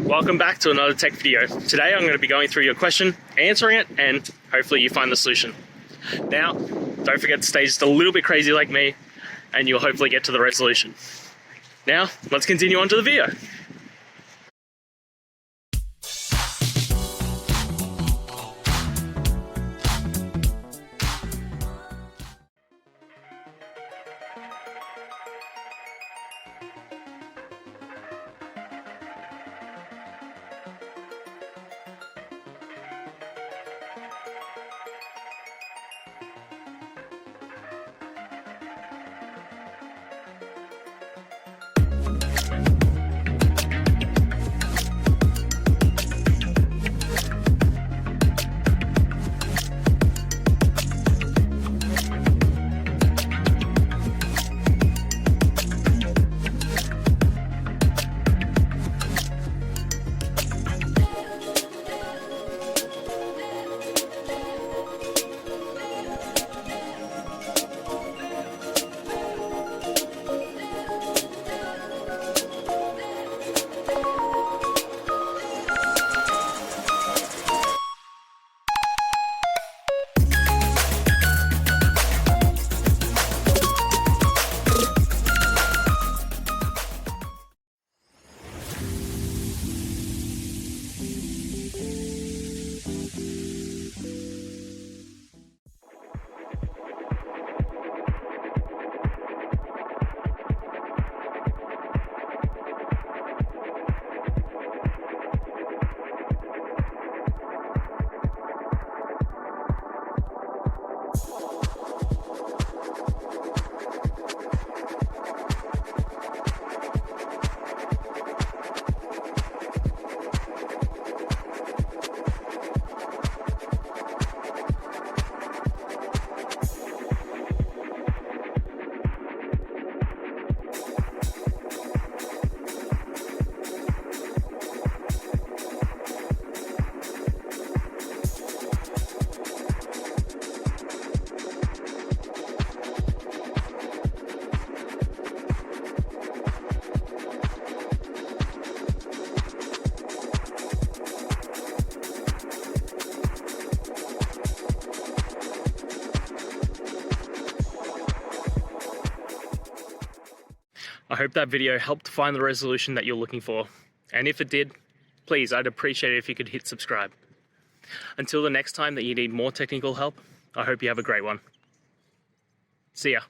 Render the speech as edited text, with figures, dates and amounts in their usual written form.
Welcome back to another tech video. Today I'm going to be going through your question, answering it, and hopefully you find the solution. Now, don't forget to stay just a little bit crazy like me, and you'll hopefully get to the resolution. Now, let's continue on to the video. I hope that video helped find the resolution that you're looking for. And if it did, please, I'd appreciate it if you could hit subscribe. Until the next time that you need more technical help, I hope you have a great one. See ya.